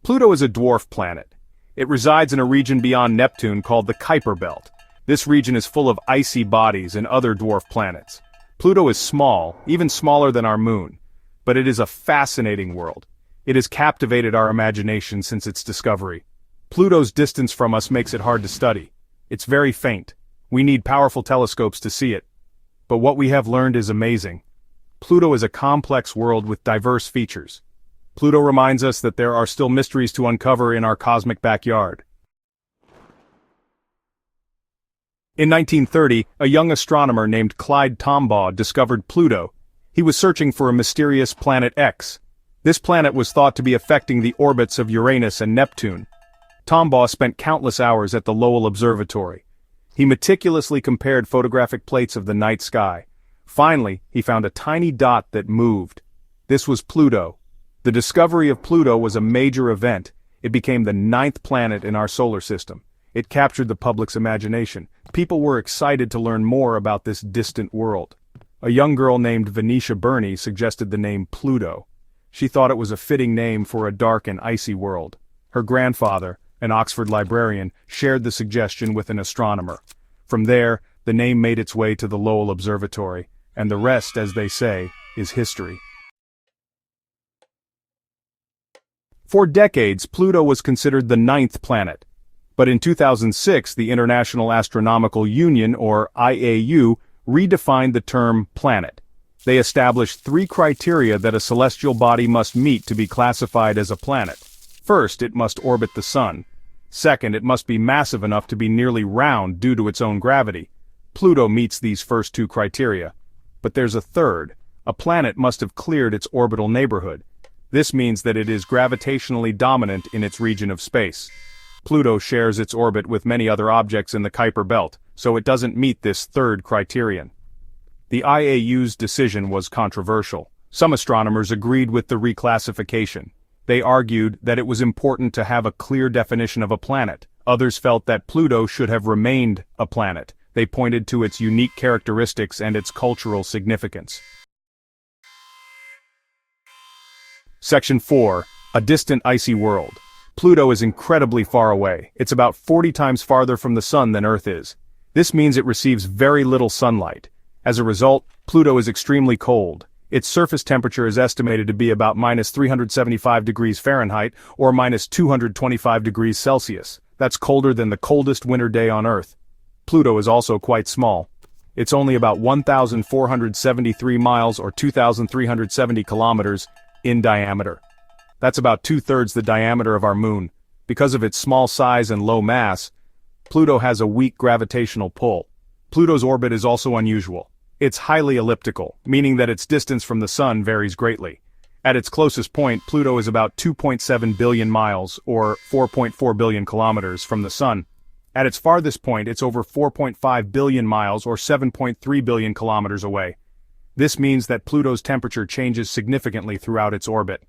Pluto is a dwarf planet. It resides in a region beyond Neptune called the Kuiper Belt. This region is full of icy bodies and other dwarf planets. Pluto is small, even smaller than our moon. But it is a fascinating world. It has captivated our imagination since its discovery. Pluto's distance from us makes it hard to study. It's very faint. We need powerful telescopes to see it. But what we have learned is amazing. Pluto is a complex world with diverse features. Pluto reminds us that there are still mysteries to uncover in our cosmic backyard. In 1930, a young astronomer named Clyde discovered Pluto. He was searching for a mysterious planet X. This planet was thought to be affecting the orbits of Uranus and Neptune. Tombaugh spent countless hours at the Lowell Observatory. He meticulously compared photographic plates of the night sky. Finally, he found a tiny dot that moved. This was Pluto. The discovery of Pluto was a major event. It became the 9th planet in our solar system. It captured the public's imagination. People were excited to learn more about this distant world. A young girl named Venetia Burney suggested the name Pluto. She thought it was a fitting name for a dark and icy world. Her grandfather, an Oxford librarian, shared the suggestion with an astronomer. From there, the name made its way to the Lowell Observatory, and the rest, as they say, is history. For decades, Pluto was considered the 9th planet. But in 2006, the International Astronomical Union, or IAU, redefined the term planet. They established 3 criteria that a celestial body must meet to be classified as a planet. First, it must orbit the Sun. Second, it must be massive enough to be nearly round due to its own gravity. Pluto meets these first 2 criteria. But there's a third. A planet must have cleared its orbital neighborhood. This means that it is gravitationally dominant in its region of space. Pluto shares its orbit with many other objects in the Kuiper Belt, so it doesn't meet this third criterion. The IAU's decision was controversial. Some astronomers agreed with the reclassification. They argued that it was important to have a clear definition of a planet. Others felt that Pluto should have remained a planet. They pointed to its unique characteristics and its cultural significance. Section 4. A distant icy world. Pluto is incredibly far away. It's about 40 times farther from the Sun than Earth is. This means it receives very little sunlight. As a result, Pluto is extremely cold. Its surface temperature is estimated to be about -375 degrees Fahrenheit or -225 degrees Celsius. That's colder than the coldest winter day on Earth. Pluto is also quite small. It's only about 1,473 miles or 2,370 kilometers in diameter. That's about 2/3 the diameter of our moon. Because of its small size and low mass, Pluto has a weak gravitational pull. Pluto's orbit is also unusual. It's highly elliptical, meaning that its distance from the Sun varies greatly. At its closest point, Pluto is about 2.7 billion miles, or 4.4 billion kilometers, from the Sun. At its farthest point, it's over 4.5 billion miles, or 7.3 billion kilometers away. This means that Pluto's temperature changes significantly throughout its orbit.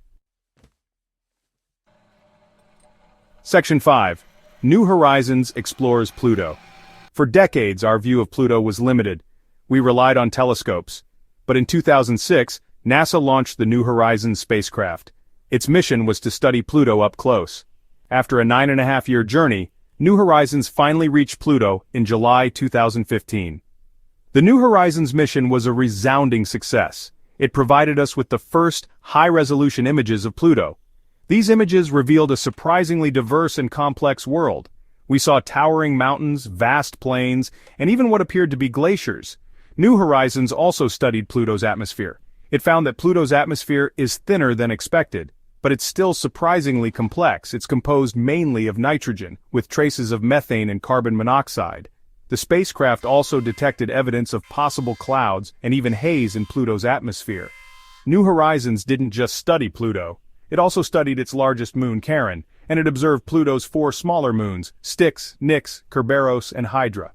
Section 5. New Horizons explores Pluto. For decades, our view of Pluto was limited. We relied on telescopes. But in 2006, NASA launched the New Horizons spacecraft. Its mission was to study Pluto up close. After a 9.5-year journey, New Horizons finally reached Pluto in July 2015. The New Horizons mission was a resounding success. It provided us with the first high-resolution images of Pluto. These images revealed a surprisingly diverse and complex world. We saw towering mountains, vast plains, and even what appeared to be glaciers. New Horizons also studied Pluto's atmosphere. It found that Pluto's atmosphere is thinner than expected, but it's still surprisingly complex. It's composed mainly of nitrogen, with traces of methane and carbon monoxide. The spacecraft also detected evidence of possible clouds and even haze in Pluto's atmosphere. New Horizons didn't just study Pluto. It also studied its largest moon, Charon, and it observed Pluto's 4 smaller moons, Styx, Nix, Kerberos, and Hydra.